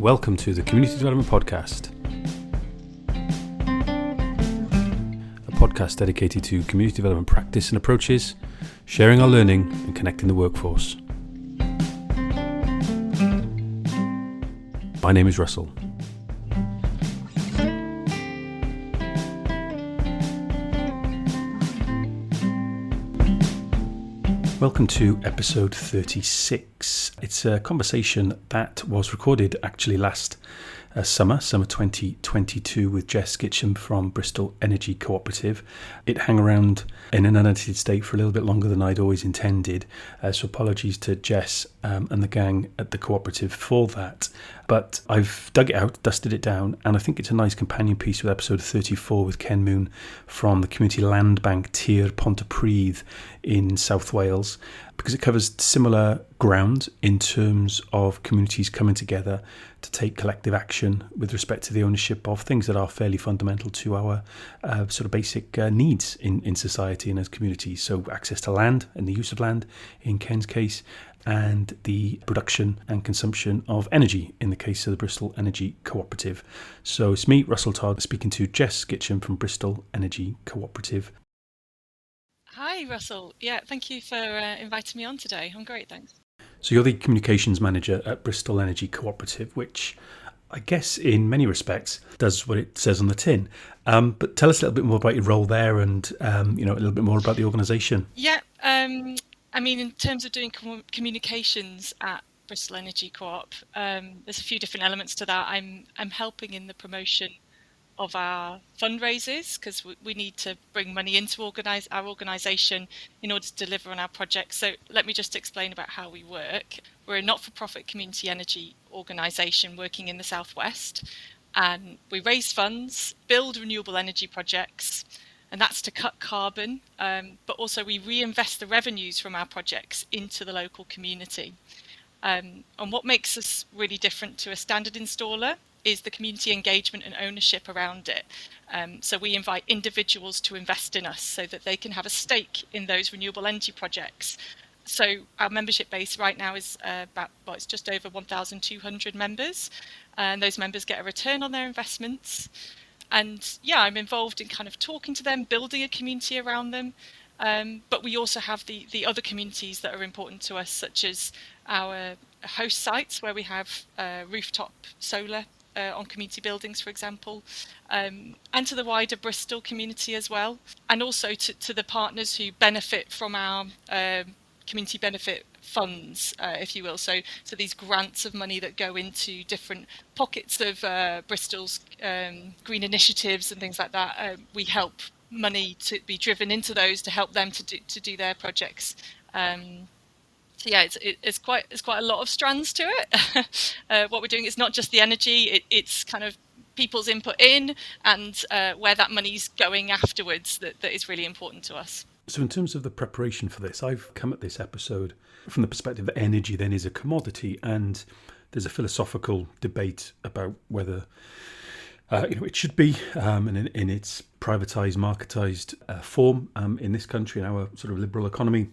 Welcome to the Community Development Podcast, a podcast dedicated to community development practice and approaches, sharing our learning and connecting the workforce. My name is Russell. Welcome to episode 36. It's a conversation that was recorded actually last summer 2022, with Jess Gitsham from Bristol Energy Cooperative. It hung around in an unedited state for a little bit longer than I'd always intended, so apologies to Jess and the gang at the cooperative for that. But I've dug it out, dusted it down, and I think it's a nice companion piece with episode 34 with Ken Moon from the Community Land Bank Tir Pontypridd in South Wales, because it covers similar ground in terms of communities coming together to take collective action with respect to the ownership of things that are fairly fundamental to our sort of basic needs in society and as communities. So access to land and the use of land in Ken's case, and the production and consumption of energy in the case of the Bristol Energy Cooperative. So it's me, Russell Todd, speaking to Jess Gitsham from Bristol Energy Cooperative. Hi, Russell. Yeah, thank you for inviting me on today. I'm great, thanks. So you're the communications manager at Bristol Energy Cooperative, which I guess in many respects does what it says on the tin. But tell us a little bit more about your role there and, a little bit more about the organisation. Yeah, in terms of doing communications at Bristol Energy Co-op, there's a few different elements to that. I'm helping in the promotion of our fundraisers, because we need to bring money into our organisation in order to deliver on our projects. So let me just explain about how we work. We're a not-for-profit community energy organisation working in the Southwest, and we raise funds, build renewable energy projects, and that's to cut carbon, but also we reinvest the revenues from our projects into the local community. And what makes us really different to a standard installer is the community engagement and ownership around it. So we invite individuals to invest in us so that they can have a stake in those renewable energy projects. So our membership base right now is it's just over 1,200 members, and those members get a return on their investments. And yeah, I'm involved in kind of talking to them, building a community around them. But we also have the other communities that are important to us, such as our host sites where we have rooftop solar on community buildings, for example, and to the wider Bristol community as well, and also to the partners who benefit from our community benefit funds, if you will. So these grants of money that go into different pockets of Bristol's green initiatives and things like that. We help money to be driven into those to help them to do their projects. So yeah, it's quite a lot of strands to it. What we're doing is not just the energy; it's kind of people's input in and where that money's going afterwards that is really important to us. So in terms of the preparation for this, I've come at this episode from the perspective that energy then is a commodity, and there's a philosophical debate about whether it should be in its privatised, marketised form in this country, in our sort of liberal economy.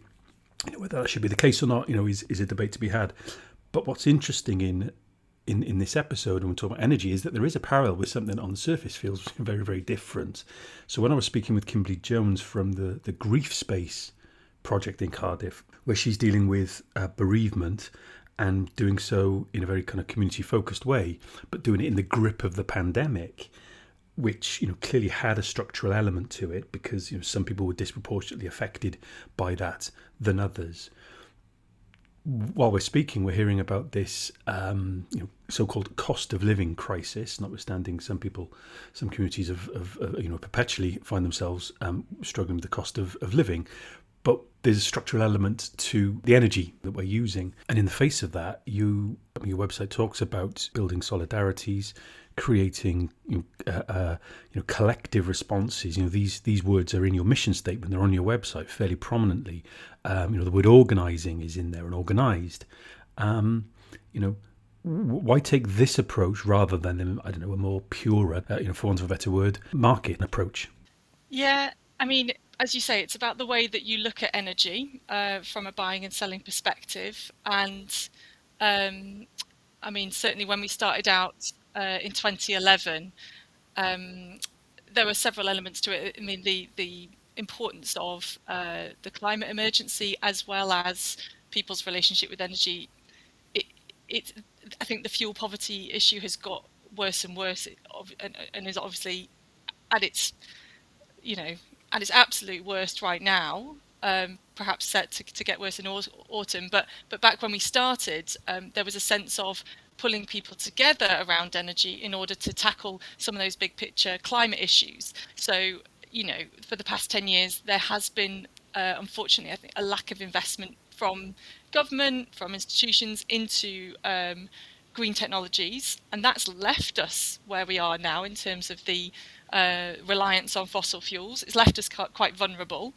Whether that should be the case or not, is a debate to be had. But what's interesting in this episode, when we talk about energy, is that there is a parallel with something that on the surface feels very, very different. So when I was speaking with Kimberly Jones from the Grief Space project in Cardiff, where she's dealing with bereavement and doing so in a very kind of community-focused way, but doing it in the grip of the pandemic, which clearly had a structural element to it, because some people were disproportionately affected by that than others. While we're speaking, we're hearing about this so-called cost of living crisis, notwithstanding some communities have perpetually find themselves struggling with the cost of living. But there's a structural element to the energy that we're using. And in the face of that, your website talks about building solidarities, creating collective responses. These words are in your mission statement. They're on your website fairly prominently. The word organising is in there, and organised. Why take this approach rather than a more pure, for want of a better word, market approach? Yeah, as you say, it's about the way that you look at energy from a buying and selling perspective, and I mean, certainly when we started out in 2011, there were several elements to it. I mean, the importance of the climate emergency, as well as people's relationship with energy. It, it, I think the fuel poverty issue has got worse and worse, and is obviously at its, you know, at its absolute worst right now. Perhaps set to get worse in autumn, but back when we started, there was a sense of pulling people together around energy in order to tackle some of those big picture climate issues. So, you know, for the past 10 years, there has been, unfortunately, I think, a lack of investment from government, from institutions into green technologies, and that's left us where we are now in terms of the reliance on fossil fuels. It's left us quite vulnerable.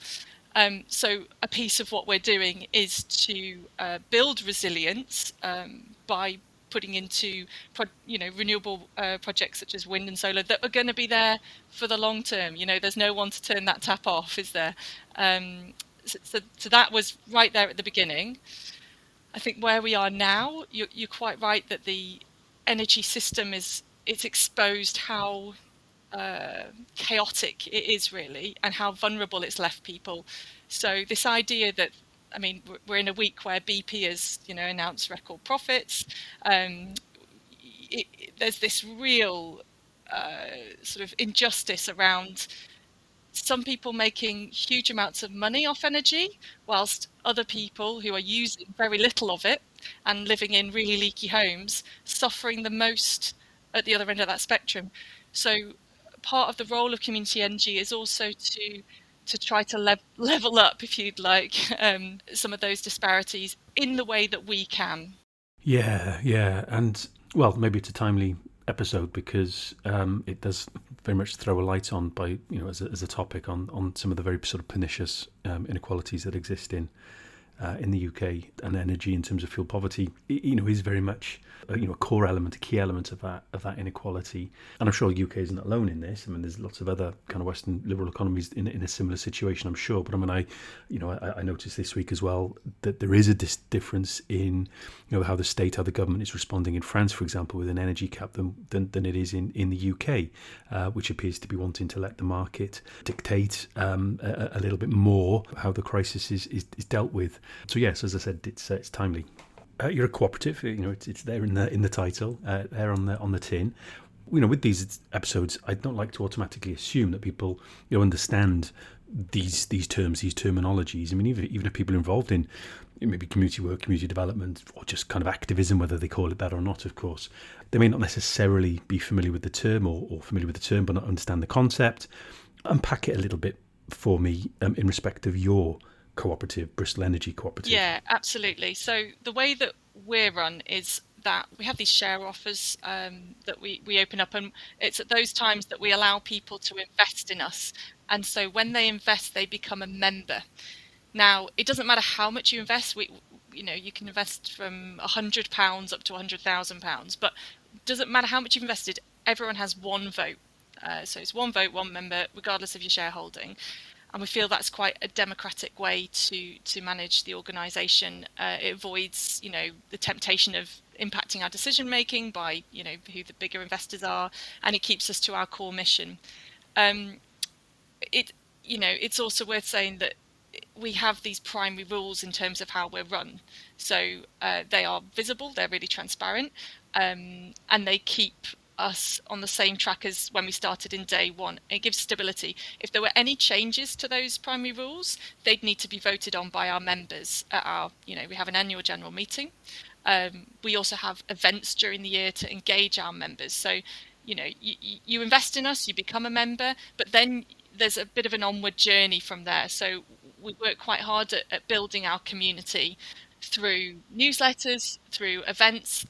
So a piece of what we're doing is to build resilience by putting into renewable projects such as wind and solar that are going to be there for the long term. You know, there's no one to turn that tap off, is there? So that was right there at the beginning. I think where we are now, you're quite right that the energy system it's exposed how chaotic it is really, and how vulnerable it's left people. So this idea that, I mean, we're in a week where BP has, you know, announced record profits. There's this real sort of injustice around some people making huge amounts of money off energy, whilst other people who are using very little of it and living in really leaky homes suffering the most at the other end of that spectrum. So part of the role of community energy is also to try to level up, if you'd like, some of those disparities in the way that we can. Yeah, and well, maybe it's a timely episode because it does very much throw a light on, by as a topic, on some of the very sort of pernicious inequalities that exist in the UK, and energy in terms of fuel poverty, is very much a core element, a key element of that inequality. And I'm sure the UK isn't alone in this. I mean, there's lots of other kind of Western liberal economies in a similar situation, I'm sure. But I mean, I noticed this week as well that there is a difference in how the government is responding in France, for example, with an energy cap than it is in the UK, which appears to be wanting to let the market dictate a little bit more how the crisis is dealt with. So yes, as I said, it's timely. You're a cooperative. It's there in the title, there on the tin. With these episodes, I don't like to automatically assume that people understand these terms, these terminologies. I mean, even if people are involved in maybe community work, community development, or just kind of activism, whether they call it that or not, of course, they may not necessarily be familiar with the term, or familiar with the term but not understand the concept. Unpack it a little bit for me in respect of your cooperative, Bristol Energy Cooperative. Yeah, absolutely. So the way that we're run is that we have these share offers that we open up, and it's at those times that we allow people to invest in us. And so when they invest, they become a member. Now, it doesn't matter how much you invest. You can invest from £100 up to £100,000, but it doesn't matter how much you've invested. Everyone has one vote. So it's one vote, one member, regardless of your shareholding. And we feel that's quite a democratic way to manage the organisation. It avoids, the temptation of impacting our decision making by, who the bigger investors are, and it keeps us to our core mission. It's also worth saying that we have these primary rules in terms of how we're run. So they are visible, they're really transparent, and they keep us on the same track as when we started in day one. It gives stability. If there were any changes to those primary rules, they'd need to be voted on by our members at our, we have an annual general meeting. We also have events during the year to engage our members. So, you invest in us, you become a member, but then there's a bit of an onward journey from there. So we work quite hard at building our community through newsletters, through events.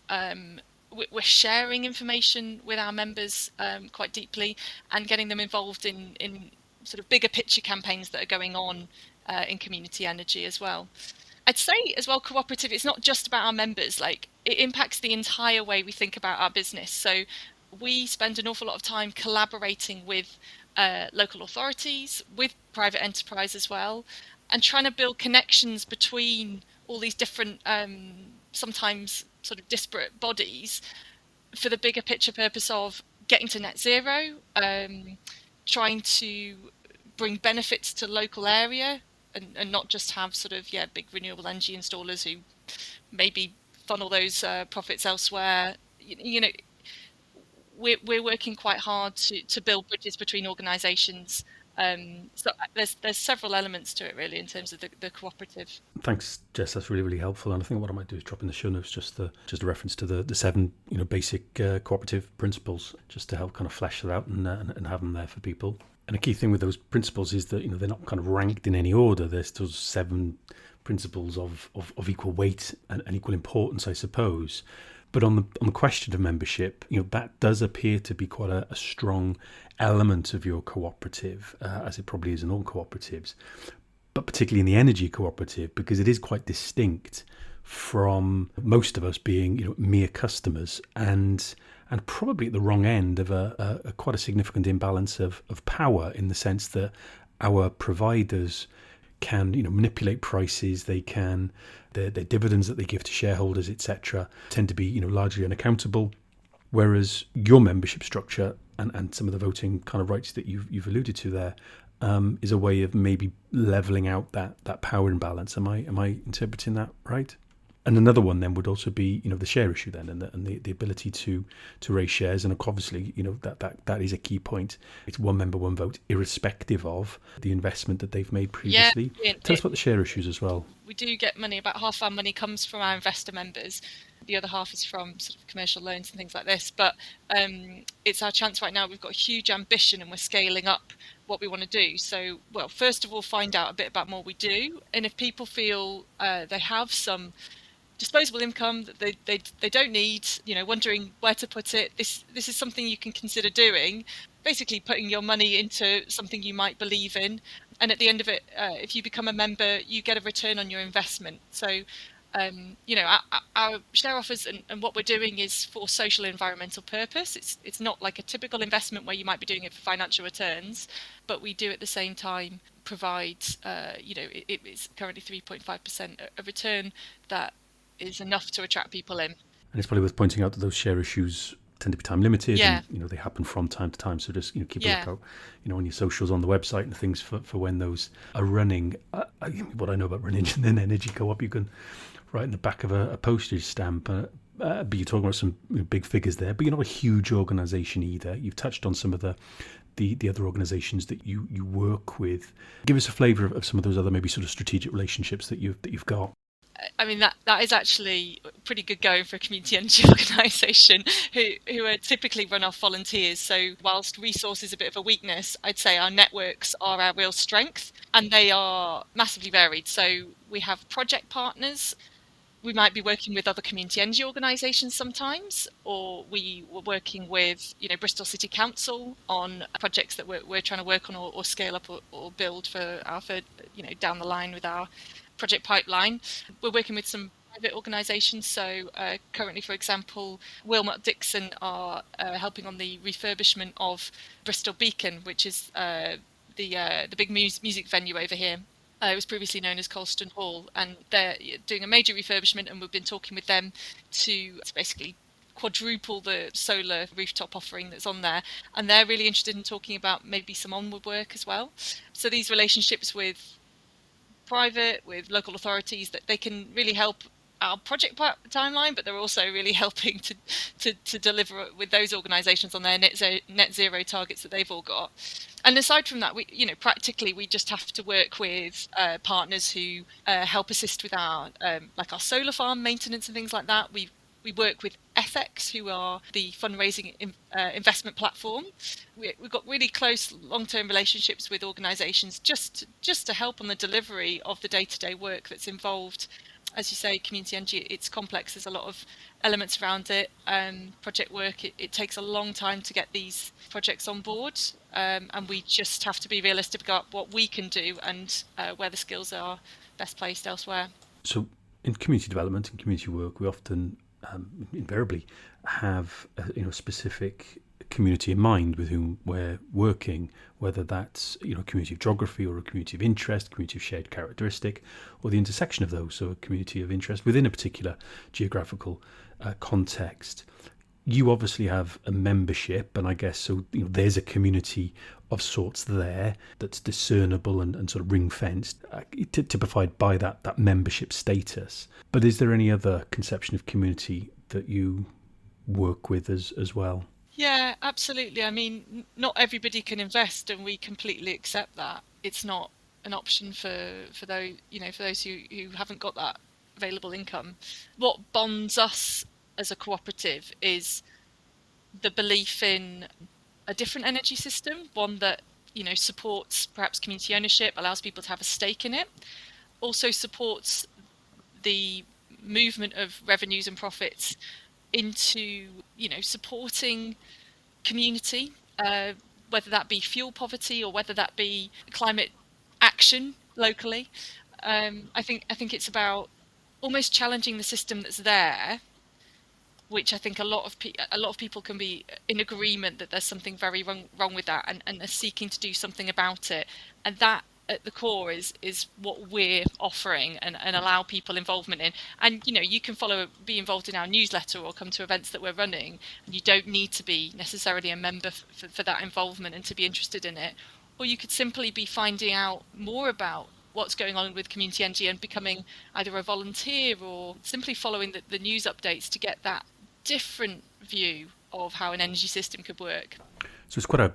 We're sharing information with our members quite deeply, and getting them involved in sort of bigger picture campaigns that are going on in community energy as well. I'd say as well, cooperative, it's not just about our members. Like, it impacts the entire way we think about our business. So we spend an awful lot of time collaborating with local authorities, with private enterprise as well, and trying to build connections between all these different sometimes sort of disparate bodies for the bigger picture purpose of getting to net zero, trying to bring benefits to local area, and not just have sort of big renewable energy installers who maybe funnel those profits elsewhere. You know, we're working quite hard to build bridges between organisations. So there's several elements to it really in terms of the cooperative. Thanks, Jess. That's really, really helpful. And I think what I might do is drop in the show notes just a reference to the 7 basic cooperative principles, just to help kind of flesh that out and have them there for people. And a key thing with those principles is that they're not kind of ranked in any order. There's still 7 principles of equal weight and equal importance, I suppose. But on the question of membership, that does appear to be quite a strong element of your cooperative, as it probably is in all cooperatives, but particularly in the energy cooperative, because it is quite distinct from most of us being mere customers, and probably at the wrong end of a quite a significant imbalance of power, in the sense that our providers can manipulate prices. They can their dividends that they give to shareholders, etc., tend to be largely unaccountable, whereas your membership structure and some of the voting kind of rights that you've alluded to there is a way of maybe leveling out that power imbalance. Am I interpreting that right? And another one then would also be the share issue then, and the ability to raise shares. And obviously that is a key point. It's one member, one vote, irrespective of the investment that they've made previously. Tell us about the share issues as well. We do get money. About half our money comes from our investor members. The other half is from sort of commercial loans and things like this. But it's our chance right now. We've got a huge ambition and we're scaling up what we want to do. So, well, first of all, find out a bit about what we do. And if people feel they have some disposable income that they don't need, wondering where to put it, this is something you can consider doing. Basically putting your money into something you might believe in, and at the end of it, if you become a member, you get a return on your investment. So our share offers and what we're doing is for social and environmental purpose. It's not like a typical investment where you might be doing it for financial returns, but we do at the same time provide it's currently 3.5% a return that is enough to attract people in. And it's probably worth pointing out that those share issues tend to be time limited, yeah. and they happen from time to time. So just keep a lookout, on your socials, on the website, and things for when those are running. What I know about running an energy co-op, you can write in the back of a postage stamp. But you're talking about some big figures there. But you're not a huge organisation either. You've touched on some of the other organisations that you work with. Give us a flavour of some of those other maybe sort of strategic relationships that you've got. I mean, that is actually pretty good going for a community energy organisation who are typically run off volunteers. So whilst resource is a bit of a weakness, I'd say our networks are our real strength, and they are massively varied. So we have project partners. We might be working with other community energy organisations sometimes, or we were working with Bristol City Council on projects that we're trying to work on or scale up or build for our down the line with our project pipeline. We're working with some private organisations. So currently, for example, Wilmot Dixon are helping on the refurbishment of Bristol Beacon, which is the big music venue over here. It was previously known as Colston Hall, and they're doing a major refurbishment, and we've been talking with them to basically quadruple the solar rooftop offering that's on there, and they're really interested in talking about maybe some onward work as well. So these relationships with private, with local authorities, that they can really help our project timeline, but they're also really helping to deliver with those organisations on their net zero targets that they've all got. And aside from that, we practically we just have to work with partners who help assist with our like our solar farm maintenance and things like that. We work with FX, who are the fundraising investment platform. We've got really close long-term relationships with organisations just to help on the delivery of the day-to-day work that's involved. As you say, community energy, it's complex. There's a lot of elements around it. Project work, it takes a long time to get these projects on board. And we just have to be realistic about what we can do and where the skills are best placed elsewhere. So in community development and community work, we often invariably have specific community in mind with whom we're working, whether that's a community of geography or a community of interest, community of shared characteristic, or the intersection of those, so a community of interest within a particular geographical context. You obviously have a membership, and I guess so. There's a community of sorts there that's discernible and sort of ring fenced, typified by that membership status. But is there any other conception of community that you work with as well? Yeah, absolutely. I mean, not everybody can invest, and we completely accept that. It's not an option for those for those who haven't got that available income. What bonds us as a cooperative is the belief in a different energy system, one that supports perhaps community ownership, allows people to have a stake in it, also supports the movement of revenues and profits into supporting community, whether that be fuel poverty or whether that be climate action locally. I think it's about almost challenging the system that's there, which I think a lot of people can be in agreement that there's something very wrong with that, and are seeking to do something about it. And that at the core is what we're offering and allow people involvement in. And you can be involved in our newsletter or come to events that we're running, and you don't need to be necessarily a member for that involvement and to be interested in it. Or you could simply be finding out more about what's going on with community energy and becoming either a volunteer or simply following the news updates to get that different view of how an energy system could work. So it's quite a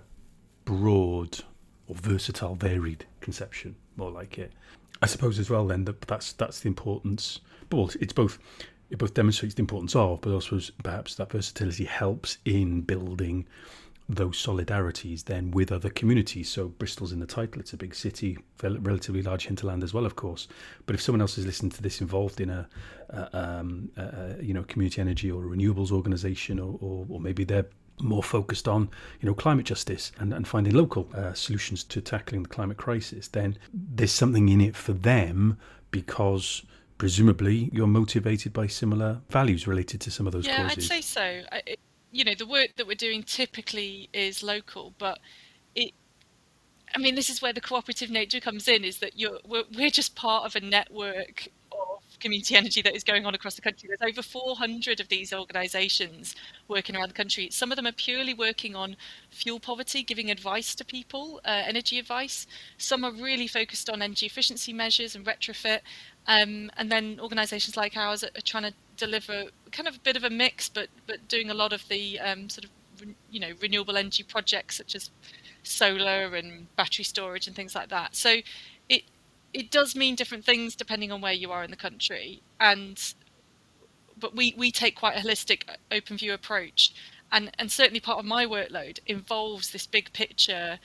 broad or versatile, varied conception, more like it. I suppose as well then that's the importance. But it both demonstrates the importance of, but also perhaps that versatility helps in building those solidarities then with other communities. So Bristol's in the title, it's a big city, relatively large hinterland as well, of course. But if someone else is listening to this involved in a community energy or a renewables organisation, or maybe they're more focused on climate justice and finding local solutions to tackling the climate crisis, then there's something in it for them, because presumably you're motivated by similar values related to some of those causes. Yeah, I'd say so. The work that we're doing typically is local, but this is where the cooperative nature comes in, is that we're just part of a network of community energy that is going on across the country. There's over 400 of these organisations working around the country. Some of them are purely working on fuel poverty, giving advice to people, energy advice. Some are really focused on energy efficiency measures and retrofit. And then organisations like ours are trying to deliver kind of a bit of a mix, but doing a lot of the renewable energy projects such as solar and battery storage and things like that. So it does mean different things depending on where you are in the country, but we take quite a holistic, open view approach, and certainly part of my workload involves this big picture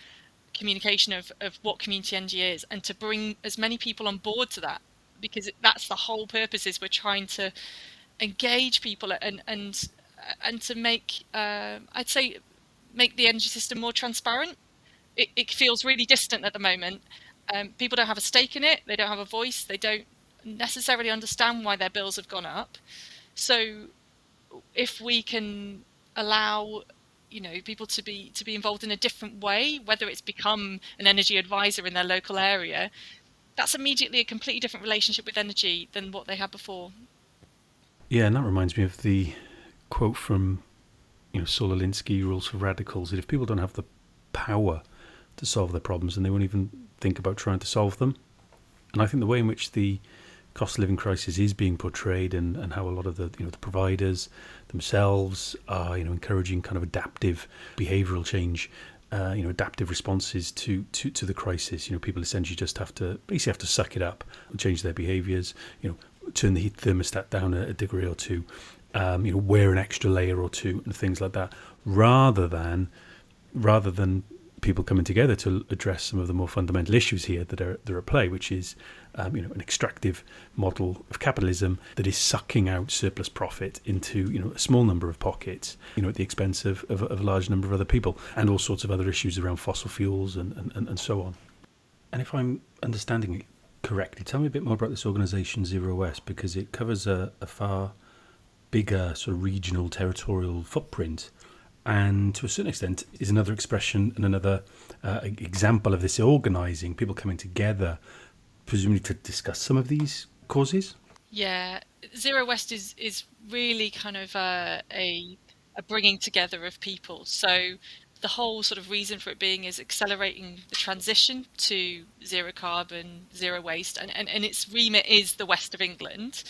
communication of what community energy is, and to bring as many people on board to that, because that's the whole purpose, is we're trying to engage people and to make I'd say make the energy system more transparent. It feels really distant at the moment. People don't have a stake in it, they don't have a voice, they don't necessarily understand why their bills have gone up. So if we can allow people to be involved in a different way, whether it's become an energy advisor in their local area, that's immediately a completely different relationship with energy than what they had before. Yeah, and that reminds me of the quote from Saul Alinsky, Rules for Radicals, that if people don't have the power to solve their problems, then they won't even think about trying to solve them. And I think the way in which the cost of living crisis is being portrayed, and how a lot of the the providers themselves are encouraging kind of adaptive behavioural change, adaptive responses to the crisis. People essentially just have to suck it up and change their behaviours. Turn the heat thermostat down a degree or two. Wear an extra layer or two and things like that, rather than people coming together to address some of the more fundamental issues here that are at play, which is an extractive model of capitalism that is sucking out surplus profit into a small number of pockets, at the expense of a large number of other people, and all sorts of other issues around fossil fuels and so on. And if I'm understanding it correctly, tell me a bit more about this organisation Zero West, because it covers a far bigger sort of regional territorial footprint. and to a certain extent is another expression and another example of this organising, people coming together, presumably to discuss some of these causes. Yeah, Zero West is really kind of a bringing together of people. So the whole sort of reason for it being is accelerating the transition to zero carbon, zero waste, and its remit is the west of England.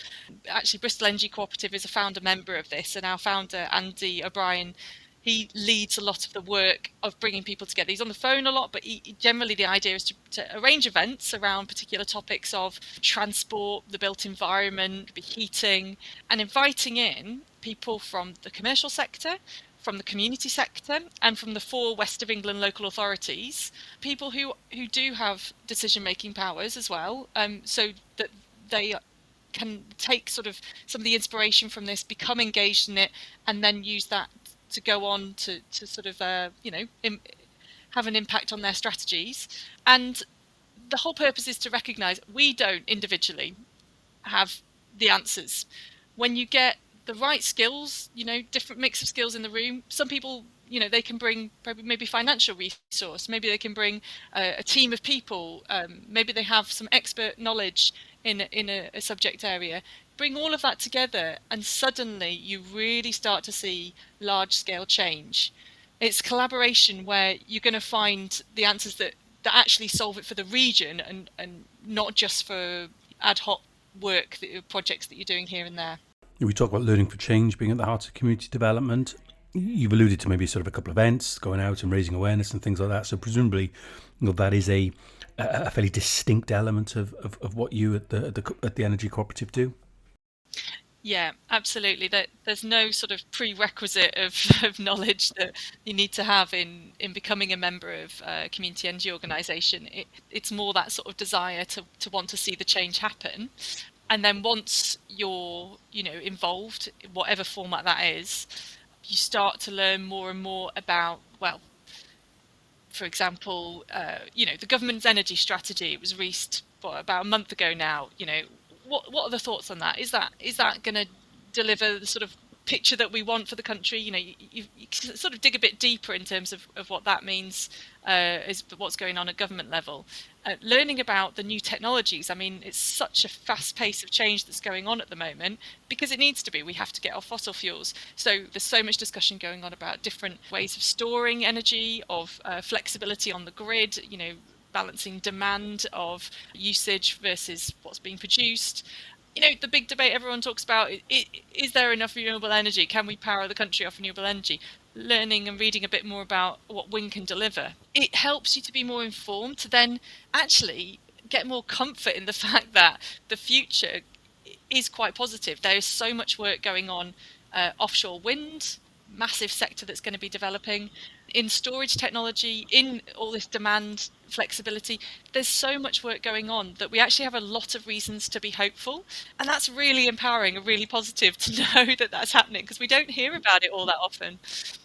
Actually, Bristol Energy Cooperative is a founder member of this, and our founder, Andy O'Brien, he leads a lot of the work of bringing people together. He's on the phone a lot, but generally the idea is to arrange events around particular topics of transport, the built environment, the heating, and inviting in people from the commercial sector, from the community sector, and from the 4 West of England local authorities, people who do have decision-making powers as well, so that they can take sort of some of the inspiration from this, become engaged in it, and then use that to go on to sort of have an impact on their strategies. And the whole purpose is to recognise we don't individually have the answers. When you get the right skills, different mix of skills in the room, some people, they can bring probably maybe financial resource, maybe they can bring a team of people, maybe they have some expert knowledge in a subject area. Bring all of that together, and suddenly you really start to see large scale change. It's collaboration where you're going to find the answers that actually solve it for the region, and not just for ad hoc work, projects that you're doing here and there. We talk about learning for change being at the heart of community development. You've alluded to maybe sort of a couple of events, going out and raising awareness and things like that. So presumably, that is a fairly distinct element of what you at the Energy Cooperative do. Yeah, absolutely. There's no sort of prerequisite of knowledge that you need to have in becoming a member of a community energy organisation. It's more that sort of desire to want to see the change happen. And then once you're, involved, in whatever format that is, you start to learn more and more about, well, for example, the government's energy strategy. It was released about a month ago now. What are the thoughts on that? Is that going to deliver the sort of picture that we want for the country? You sort of dig a bit deeper in terms of what that means, is what's going on at government level. Learning about the new technologies. I mean, it's such a fast pace of change that's going on at the moment, because it needs to be. We have to get off fossil fuels. So there's so much discussion going on about different ways of storing energy, of flexibility on the grid, balancing demand of usage versus what's being produced. The big debate everyone talks about is there enough renewable energy? Can we power the country off renewable energy? Learning and reading a bit more about what wind can deliver. It helps you to be more informed, to then actually get more comfort in the fact that the future is quite positive. There is so much work going on, offshore wind, massive sector that's going to be developing, in storage technology, in all this demand flexibility. There's so much work going on that we actually have a lot of reasons to be hopeful, and that's really empowering and really positive to know that that's happening, because we don't hear about it all that often.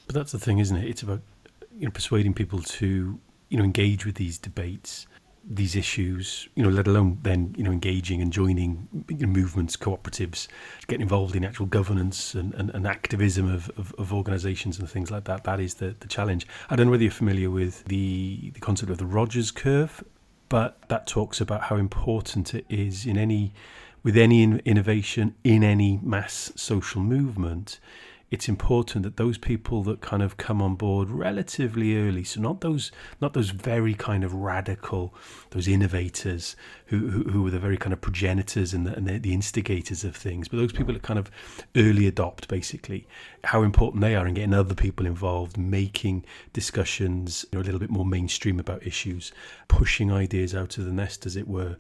But that's the thing, isn't it? It's about persuading people to engage with these debates, these issues, let alone then engaging and joining movements, cooperatives, getting involved in actual governance and activism of organisations and things like that. That is the challenge. I don't know whether you're familiar with the concept of the Rogers curve, but that talks about how important it is with any innovation in any mass social movement. It's important that those people that kind of come on board relatively early, so not those very kind of radical, those innovators who are the very kind of progenitors and the instigators of things, but those people that kind of early adopt, basically, how important they are in getting other people involved, making discussions a little bit more mainstream about issues, pushing ideas out of the nest, as it were.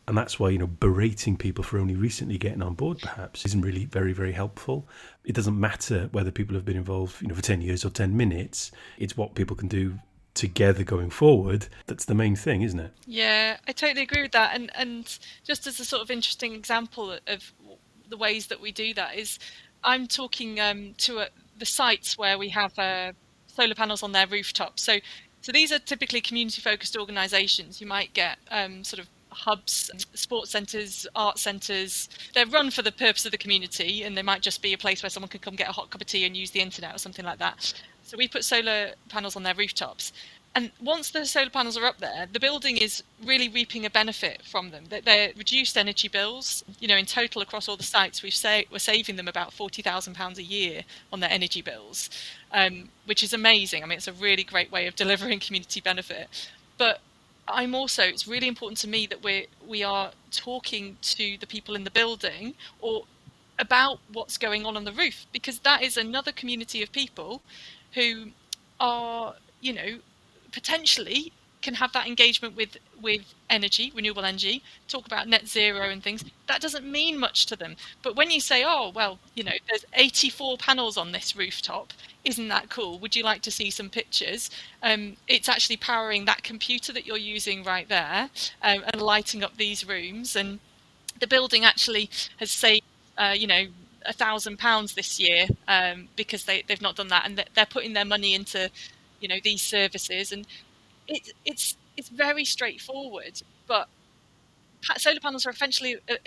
And that's why, berating people for only recently getting on board perhaps isn't really very, very helpful. It doesn't matter whether people have been involved, for 10 years or 10 minutes. It's what people can do together going forward that's the main thing, isn't it? Yeah, I totally agree with that. And just as a sort of interesting example of the ways that we do that is, I'm talking to the sites where we have solar panels on their rooftops. So these are typically community-focused organisations. You might get sort of hubs, sports centres, art centres. They're run for the purpose of the community, and they might just be a place where someone can come get a hot cup of tea and use the internet or something like that. So we put solar panels on their rooftops. And once the solar panels are up there, the building is really reaping a benefit from them. They're reduced energy bills. In total across all the sites, we're saving them about £40,000 a year on their energy bills, which is amazing. I mean, it's a really great way of delivering community benefit. But it's really important to me that we are talking to the people in the building or about what's going on the roof, because that is another community of people who are, potentially can have that engagement with energy, renewable energy, talk about net zero and things. That doesn't mean much to them. But when you say, oh, well, there's 84 panels on this rooftop, isn't that cool? Would you like to see some pictures? It's actually powering that computer that you're using right there, and lighting up these rooms. And the building actually has saved, £1,000 this year, because they've not done that, and they're putting their money into, these services. And it's very straightforward, but solar panels are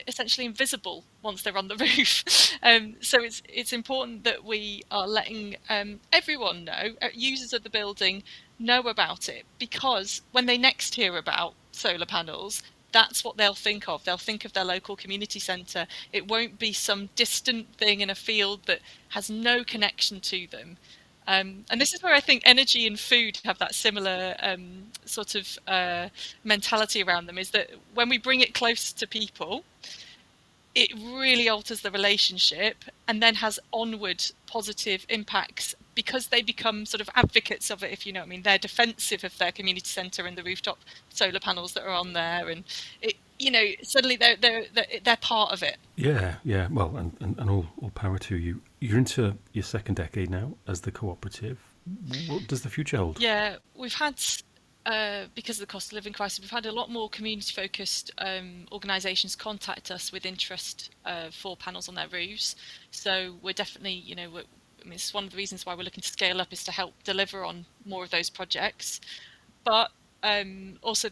essentially invisible once they're on the roof. So it's important that we are letting everyone know, users of the building know about it, because when they next hear about solar panels, that's what they'll think of. They'll think of their local community centre. It won't be some distant thing in a field that has no connection to them. And this is where I think energy and food have that similar sort of mentality around them, is that when we bring it close to people, it really alters the relationship and then has onward positive impacts, because they become sort of advocates of it, if you know what I mean. They're defensive of their community centre and the rooftop solar panels that are on there, and suddenly they're part of it. Yeah. Well, and all power to you. You're into your second decade now as the cooperative. What does the future hold? Yeah, we've had, because of the cost of living crisis, we've had a lot more community-focused organisations contact us with interest for panels on their roofs. So we're definitely, it's one of the reasons why we're looking to scale up, is to help deliver on more of those projects. But also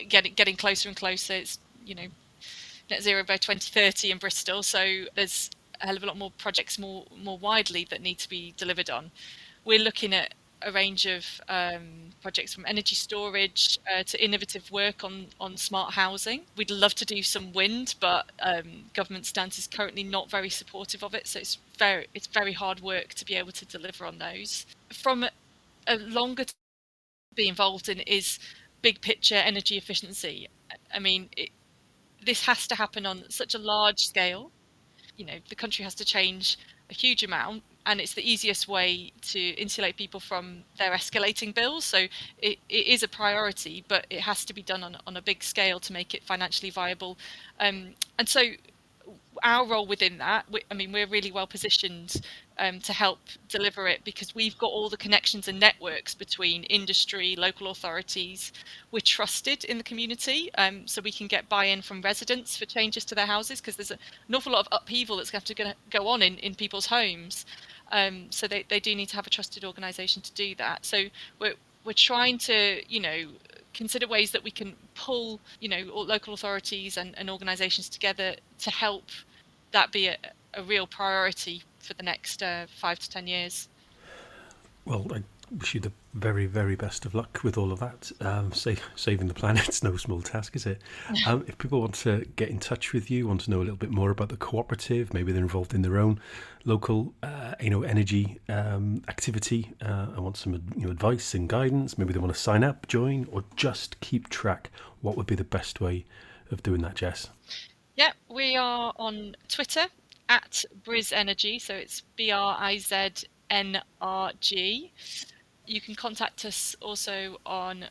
getting closer and closer. It's net zero by 2030 in Bristol, so there's a hell of a lot more projects more widely that need to be delivered on. We're looking at a range of projects, from energy storage to innovative work on smart housing. We'd love to do some wind, but government stance is currently not very supportive of it, so it's very hard work to be able to deliver on those. From a longer term, be involved in is big picture energy efficiency. I mean, this has to happen on such a large scale. The country has to change a huge amount, and it's the easiest way to insulate people from their escalating bills. So it is a priority, but it has to be done on a big scale to make it financially viable. And so our role within that, we're really well positioned to help deliver it, because we've got all the connections and networks between industry, local authorities. We're trusted in the community, so we can get buy-in from residents for changes to their houses, because there's an awful lot of upheaval that's going to go on in people's homes. So they do need to have a trusted organisation to do that. So we're trying to, consider ways that we can pull, all local authorities and organisations together to help that be a real priority for the next 5 to 10 years. Well, I wish you the very, very best of luck with all of that. Saving the planet's no small task, is it? If people want to get in touch with you, want to know a little bit more about the cooperative, maybe they're involved in their own local, energy activity, and want some, advice and guidance. Maybe they want to sign up, join, or just keep track. What would be the best way of doing that, Jess? Yeah, we are on Twitter at Briz Energy, so it's BRIZNRG. You can contact us also on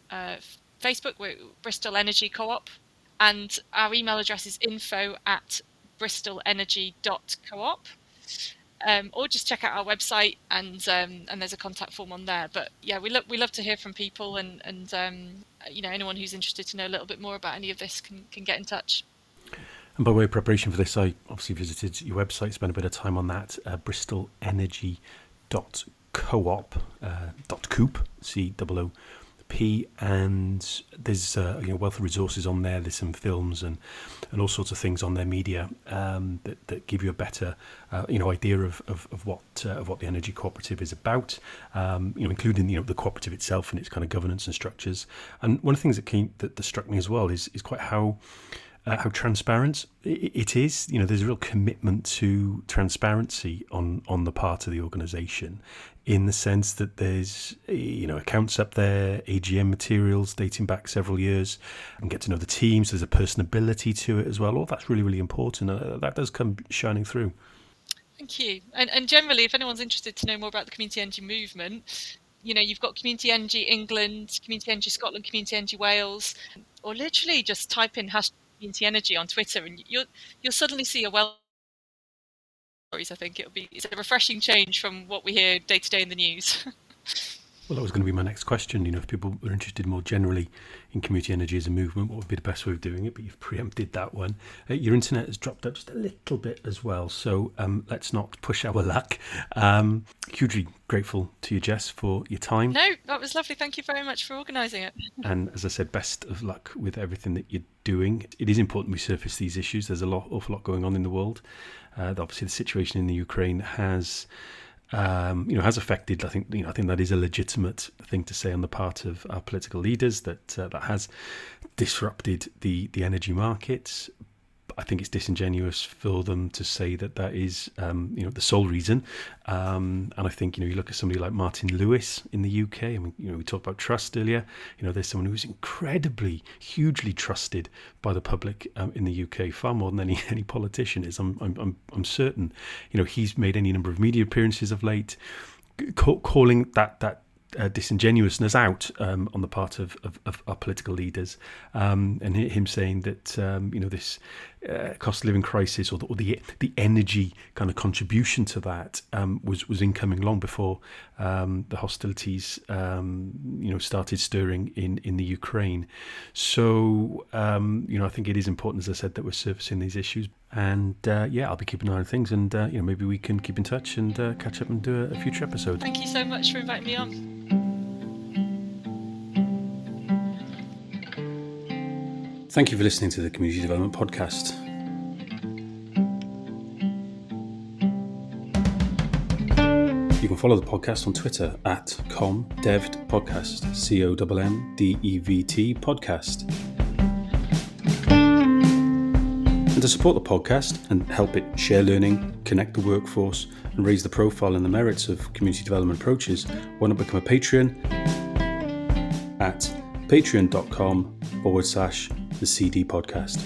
Facebook. We're Bristol Energy Co-op, and our email address is info@bristolenergy.coop. Or just check out our website, and there's a contact form on there. But yeah, we love to hear from people, and anyone who's interested to know a little bit more about any of this can get in touch. And by way of preparation for this, I obviously visited your website, spent a bit of time on that, bristolenergy.coop, .coop, COOP. and there's wealth of resources on there. There's some films and all sorts of things on their media that give you a better idea of what the energy cooperative is about, including the cooperative itself and its kind of governance and structures. And one of the things that struck me as well is quite how transparent it is. There's a real commitment to transparency on the part of the organisation, in the sense that there's accounts up there, AGM materials dating back several years, and get to know the teams. There's a personability to it as well. All that's really, really important. That does come shining through. Thank you. And generally, if anyone's interested to know more about the Community Energy movement, you've got Community Energy England, Community Energy Scotland, Community Energy Wales, or literally just type in #Community Energy on Twitter, and you'll suddenly see a wealth of stories. I think it's a refreshing change from what we hear day to day in the news. Well, that was going to be my next question. If people are interested more generally in community energy as a movement, what would be the best way of doing it? But you've preempted that one. Your internet has dropped out just a little bit as well, so let's not push our luck. Hugely grateful to you, Jess, for your time. No, that was lovely. Thank you very much for organising it. And as I said, best of luck with everything that you're doing. It is important we surface these issues. There's awful lot going on in the world. Obviously, the situation in the Ukraine has affected. I think that is a legitimate thing to say on the part of our political leaders, that has disrupted the energy markets. I think it's disingenuous for them to say that is the sole reason. And I think you look at somebody like Martin Lewis in the UK. I mean, we talked about trust earlier. There's someone who's incredibly, hugely trusted by the public in the UK, far more than any politician is. I'm certain. He's made any number of media appearances of late, calling that disingenuousness out on the part of our political leaders, and him saying that this cost of living crisis or the energy kind of contribution to that was incoming long before the hostilities started stirring in the Ukraine. So I think it is important, as I said, that we're surfacing these issues. And I'll be keeping an eye on things, and maybe we can keep in touch and catch up and do a future episode. Thank you so much for inviting me on. Thank you for listening to the Community Development Podcast. You can follow the podcast on Twitter at comdevt.podcast, COMMDEVT podcast. And to support the podcast and help it share learning, connect the workforce, and raise the profile and the merits of community development approaches, why not become a Patreon at patreon.com/the CD podcast.